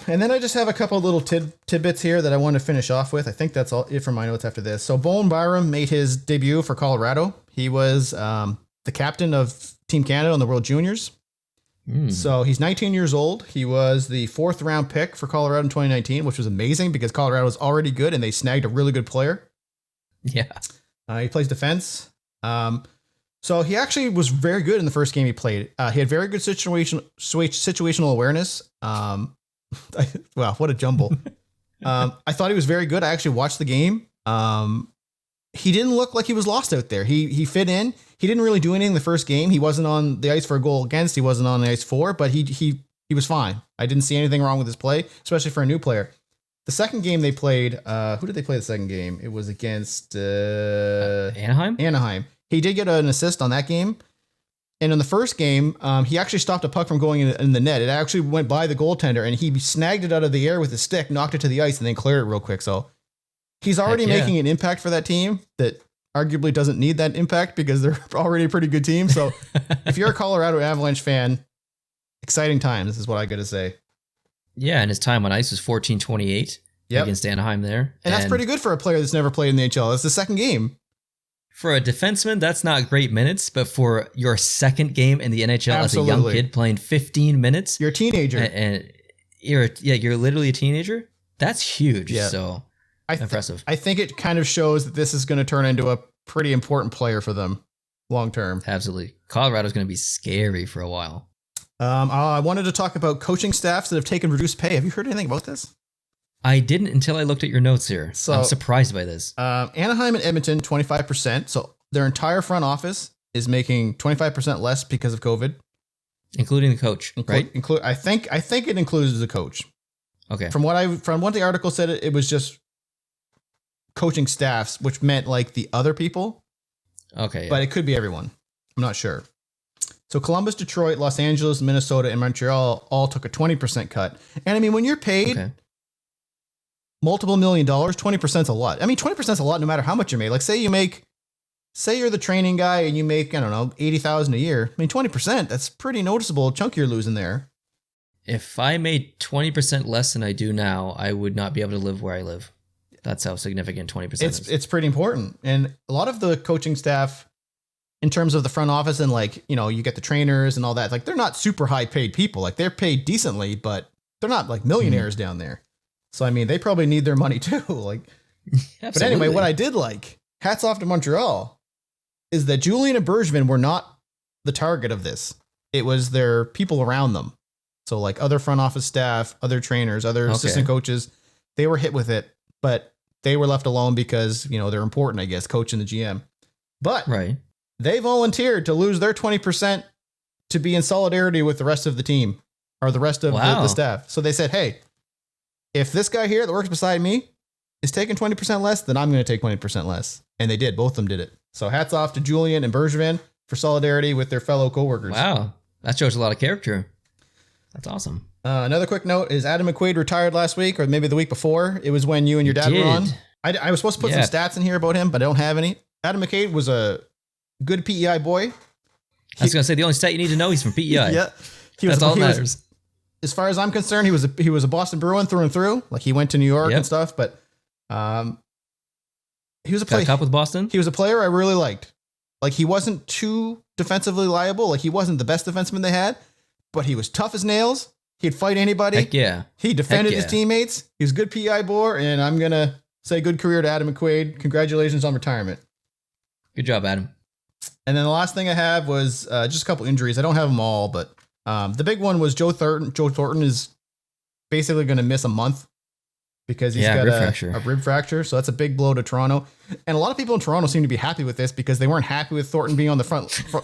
And then I just have a couple little tidbits here that I want to finish off with. I think that's all it for my notes after this. So Byram made his debut for Colorado. He was the captain of Team Canada on the World Juniors. So he's 19 years old. He was the 4th round pick for Colorado in 2019, which was amazing because Colorado was already good and they snagged a really good player. Yeah. He plays defense. So he actually was very good in the first game he played. He had very good situational awareness. Wow, what a jumble. I thought he was very good. I actually watched the game. He didn't look like he was lost out there. He fit in. He didn't really do anything the first game. He wasn't on the ice for a goal against. He wasn't on the ice for, but he was fine. I didn't see anything wrong with his play, especially for a new player. The second game they played, who did they play the second game? It was against Anaheim. He did get an assist on that game. And in the first game, he actually stopped a puck from going in the net. It actually went by the goaltender, and he snagged it out of the air with his stick, knocked it to the ice, and then cleared it real quick. So he's already making an impact for that team that arguably doesn't need that impact because they're already a pretty good team. So if you're a Colorado Avalanche fan, exciting times is what I got to say. Yeah, and his time on ice was 14:28 against Anaheim there. And that's pretty good for a player that's never played in the NHL. That's the second game. For a defenseman, that's not great minutes, but for your second game in the NHL as a young kid playing 15 minutes. You're a teenager. And you're literally a teenager. That's huge. Yeah. So impressive. I think it kind of shows that this is going to turn into a pretty important player for them long term. Absolutely. Colorado's going to be scary for a while. I wanted to talk about coaching staffs that have taken reduced pay. Have you heard anything about this? I didn't until I looked at your notes here. So I'm surprised by this. Anaheim and Edmonton, 25%. So their entire front office is making 25% less because of COVID. Including the coach, right? I think it includes the coach. Okay. From what the article said, it was just coaching staffs, which meant like the other people. Okay. Yeah. But it could be everyone. I'm not sure. So Columbus, Detroit, Los Angeles, Minnesota, and Montreal all took a 20% cut. And I mean, when you're paid multiple $1 million, 20% is a lot. I mean, 20% is a lot no matter how much you made. Like say you're the training guy and you make, I don't know, $80,000 a year. I mean, 20%, that's pretty noticeable chunk you're losing there. If I made 20% less than I do now, I would not be able to live where I live. That's how significant 20% is. It's pretty important. And a lot of the coaching staff, in terms of the front office and like, you get the trainers and all that, like they're not super high paid people. Like they're paid decently, but they're not like millionaires down there. So, I mean, they probably need their money too. Like, but anyway, what I did like, hats off to Montreal, is that Julian and Bergevin were not the target of this. It was their people around them. So like other front office staff, other trainers, other assistant coaches, they were hit with it, but they were left alone because, they're important, I guess, coach and the GM. But they volunteered to lose their 20% to be in solidarity with the rest of the team or the rest of the staff. So they said, hey, if this guy here that works beside me is taking 20% less, then I'm going to take 20% less. And they did. Both of them did it. So hats off to Julian and Bergevin for solidarity with their fellow coworkers. Wow. That shows a lot of character. That's awesome. Another quick note is Adam McQuaid retired last week or maybe the week before. It was when you and your dad were on. I was supposed to put some stats in here about him, but I don't have any. Adam McQuaid was a good PEI boy. I was going to say the only stat you need to know, he's from PEI. Yeah. That's all that matters. As far as I'm concerned, he was a Boston Bruin through and through. Like he went to New York and stuff, but he was a player. Cup with Boston. He was a player I really liked. Like he wasn't too defensively liable. Like he wasn't the best defenseman they had, but he was tough as nails. He'd fight anybody. Heck yeah. He defended his teammates. He was a good PI boy, and I'm gonna say good career to Adam McQuaid. Congratulations on retirement. Good job, Adam. And then the last thing I have was just a couple injuries. I don't have them all, but the big one was Joe Thornton. Joe Thornton is basically going to miss a month because he's got a rib fracture. So that's a big blow to Toronto. And a lot of people in Toronto seem to be happy with this because they weren't happy with Thornton being on the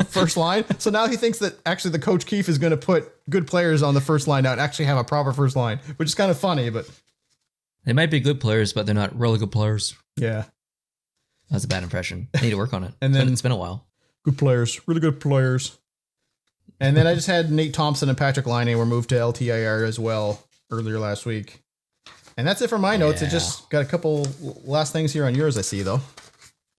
first line. So now he thinks that actually the coach Keefe is going to put good players on the first line now and actually have a proper first line, which is kind of funny, but they might be good players, but they're not really good players. Yeah. That's a bad impression. I need to work on it. And then it's been a while. Good players, really good players. And then I just had Nate Thompson and Patrick Laine were moved to LTIR as well earlier last week. And that's it for my notes. I just got a couple last things here on yours, I see, though.